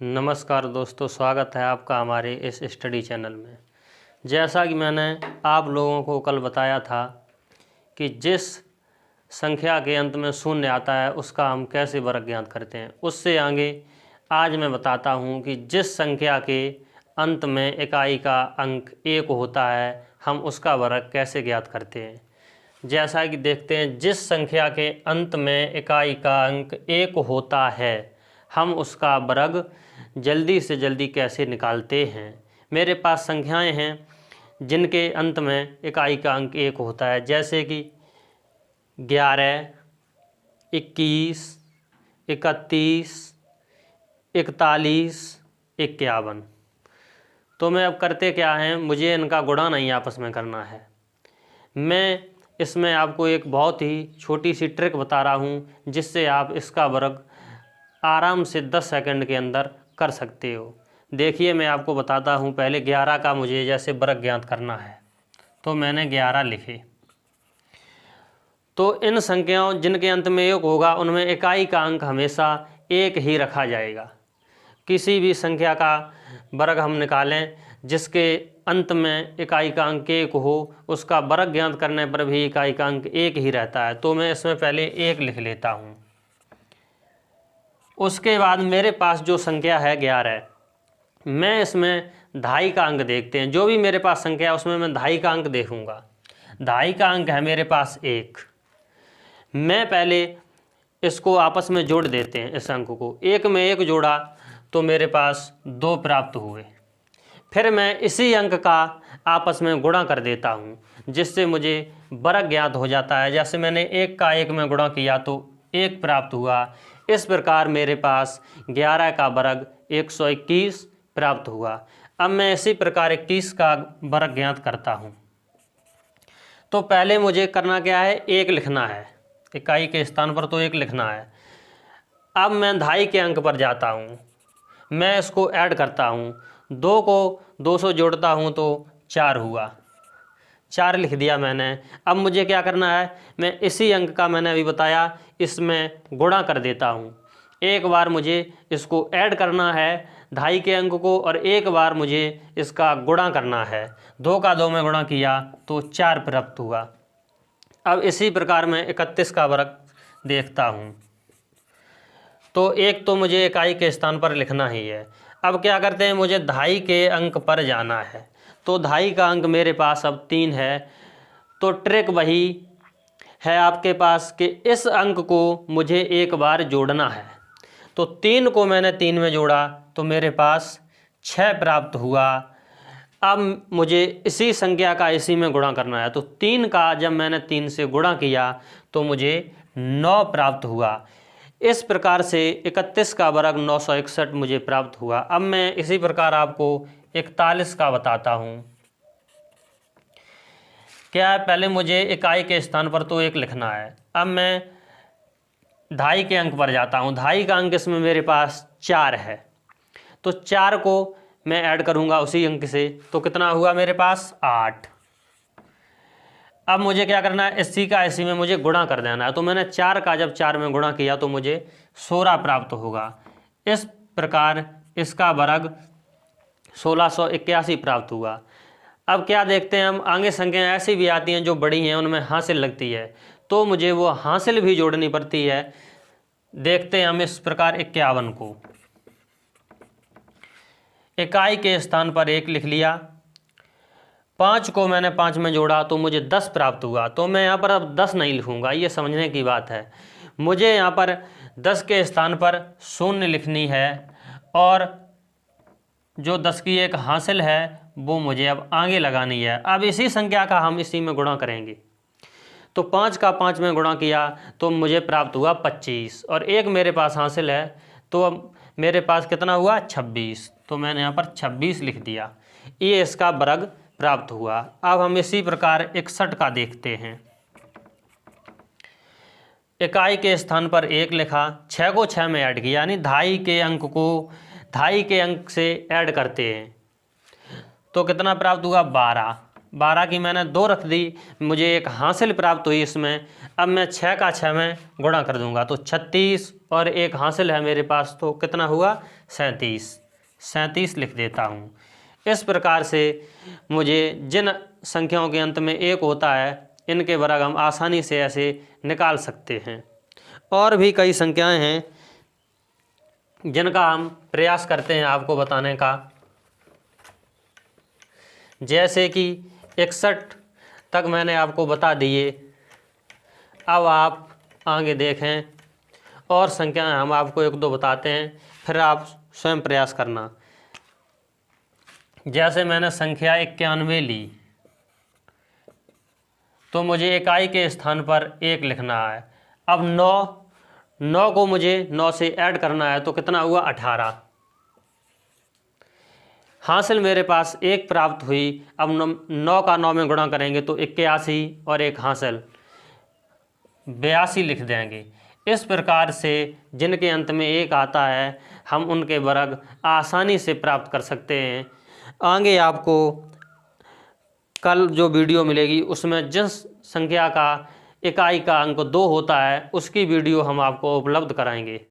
नमस्कार दोस्तों, स्वागत है आपका हमारे इस स्टडी चैनल में। जैसा कि मैंने आप लोगों को कल बताया था कि जिस संख्या के अंत में शून्य आता है उसका हम कैसे वर्ग ज्ञात करते हैं, उससे आगे आज मैं बताता हूं कि जिस संख्या के अंत में इकाई का अंक 1 होता है हम उसका वर्ग कैसे ज्ञात करते हैं। जैसा कि देखते हैं, जिस संख्या के अंत में इकाई का अंक 1 होता है हम उसका वर्ग जल्दी से जल्दी कैसे निकालते हैं। मेरे पास संख्याएं हैं जिनके अंत में इकाई का अंक 1 होता है, जैसे कि 11, 21, 31, 41, 51। तो मैं अब करते क्या हैं, मुझे इनका गुणा नहीं आपस में करना है। मैं इसमें आपको एक बहुत ही छोटी सी ट्रिक बता रहा हूं जिससे आप इसका वर्ग आराम से 10 सेकंड के अंदर कर सकते हो। देखिए, मैं आपको बताता हूँ। पहले 11 का मुझे जैसे वर्ग ज्ञात करना है तो मैंने 11 लिखे। तो इन संख्याओं जिनके अंत में 1 होगा उनमें इकाई का अंक हमेशा 1 ही रखा जाएगा। किसी भी संख्या का वर्ग हम निकालें जिसके अंत में इकाई का अंक 1 हो, उसका वर्ग ज्ञात करने पर भी इकाई का अंक 1 ही रहता है। तो मैं इसमें पहले 1 लिख लेता हूँ। उसके बाद मेरे पास जो संख्या है 11, मैं इसमें ढाई का अंक देखते हैं। जो भी मेरे पास संख्या है उसमें मैं ढाई का अंक देखूंगा। ढाई का अंक है मेरे पास 1। मैं पहले इसको आपस में जोड़ देते हैं। इस अंक को 1 में 1 जोड़ा तो मेरे पास 2 प्राप्त हुए। फिर मैं इसी अंक का आपस में गुणा कर देता हूँ जिससे मुझे वर्ग ज्ञात हो जाता है। जैसे मैंने 1 का 1 में गुणा किया तो 1 प्राप्त हुआ। इस प्रकार मेरे पास 11 का वर्ग 121 प्राप्त हुआ। अब मैं इसी प्रकार 21 का वर्ग ज्ञात करता हूँ। तो पहले मुझे करना क्या है, 1 लिखना है। इकाई के स्थान पर तो 1 लिखना है। अब मैं ढाई के अंक पर जाता हूँ, मैं इसको ऐड करता हूँ। 2 को 2 से जोड़ता हूँ तो 4 हुआ। 4 लिख दिया मैंने। अब मुझे क्या करना है, मैं इसी अंक का मैंने अभी बताया इसमें गुणा कर देता हूँ। एक बार मुझे इसको ऐड करना है ढाई के अंक को और एक बार मुझे इसका गुणा करना है। 2 का 2 में गुणा किया तो 4 प्राप्त हुआ। अब इसी प्रकार मैं 31 का वर्ग देखता हूँ। तो 1 तो मुझे इकाई के स्थान पर लिखना ही है। अब क्या करते हैं, मुझे ढाई के अंक पर जाना है। तो ढाई का अंक मेरे पास अब 3 है। तो ट्रिक वही है आपके पास कि इस अंक को मुझे एक बार जोड़ना है। तो 3 को मैंने 3 में जोड़ा तो मेरे पास 6 प्राप्त हुआ। अब मुझे इसी संख्या का इसी में गुणा करना है। तो 3 का जब मैंने 3 से गुणा किया तो मुझे 9 प्राप्त हुआ। इस प्रकार से 31 का वर्ग 961 मुझे प्राप्त हुआ। अब मैं इसी प्रकार आपको 41 का बताता हूँ। क्या है, पहले मुझे इकाई के स्थान पर तो 1 लिखना है। अब मैं ढाई के अंक पर जाता हूँ। ढाई का अंक इसमें मेरे पास 4 है। तो 4 को मैं ऐड करूँगा उसी अंक से तो कितना हुआ मेरे पास 8। अब मुझे क्या करना है, इसी का इसी में मुझे गुणा कर देना है। तो मैंने 4 का जब 4 में गुणा किया तो मुझे 16 प्राप्त होगा। इस प्रकार इसका वर्ग 1681 प्राप्त हुआ। अब क्या देखते हैं हम, आगे संख्याएं ऐसी भी आती हैं जो बड़ी हैं, उनमें हासिल लगती है तो मुझे वो हासिल भी जोड़नी पड़ती है। देखते हैं हम इस प्रकार 51 को इकाई के स्थान पर 1 लिख लिया। 5 को मैंने 5 में जोड़ा तो मुझे 10 प्राप्त हुआ। तो मैं यहाँ पर अब 10 नहीं लिखूँगा, ये समझने की बात है। मुझे यहाँ पर 10 के स्थान पर 0 लिखनी है और जो 10 की एक हासिल है वो मुझे अब आगे लगानी है। अब इसी संख्या का हम इसी में गुणा करेंगे। तो 5 का 5 में गुणा किया तो मुझे प्राप्त हुआ 25 और 1 मेरे पास हासिल है तो अब मेरे पास कितना हुआ 26। तो मैंने यहाँ पर 26 लिख दिया। ये इसका वर्ग प्राप्त हुआ। अब हम इसी प्रकार 61 का देखते हैं। इकाई के स्थान पर 1 लिखा, 6 को 6 में ऐड किया, यानी ढाई के अंक को ढाई के अंक से ऐड करते हैं तो कितना प्राप्त हुआ 12। 12 की मैंने 2 रख दी, मुझे एक हासिल प्राप्त हुई इसमें। अब मैं 6 का 6 में गुणा कर दूंगा तो 36 और एक हासिल है मेरे पास, तो कितना हुआ 37 लिख देता हूँ। इस प्रकार से मुझे जिन संख्याओं के अंत में 1 होता है इनके वर्ग हम आसानी से ऐसे निकाल सकते हैं। और भी कई संख्याएं हैं जिनका हम प्रयास करते हैं आपको बताने का, जैसे कि 61 तक मैंने आपको बता दिए। अब आप आगे देखें और संख्याएं हम आपको 1-2 बताते हैं, फिर आप स्वयं प्रयास करना। जैसे मैंने संख्या 91 ली तो मुझे इकाई के स्थान पर 1 लिखना है। अब 9 को मुझे 9 से ऐड करना है तो कितना हुआ 18। हासिल मेरे पास 1 प्राप्त हुई। अब 9 का 9 में गुणा करेंगे तो 81 और एक हासिल 82 लिख देंगे। इस प्रकार से जिनके अंत में 1 आता है हम उनके वर्ग आसानी से प्राप्त कर सकते हैं। आगे आपको कल जो वीडियो मिलेगी उसमें जिस संख्या का इकाई का अंक 2 होता है उसकी वीडियो हम आपको उपलब्ध कराएंगे।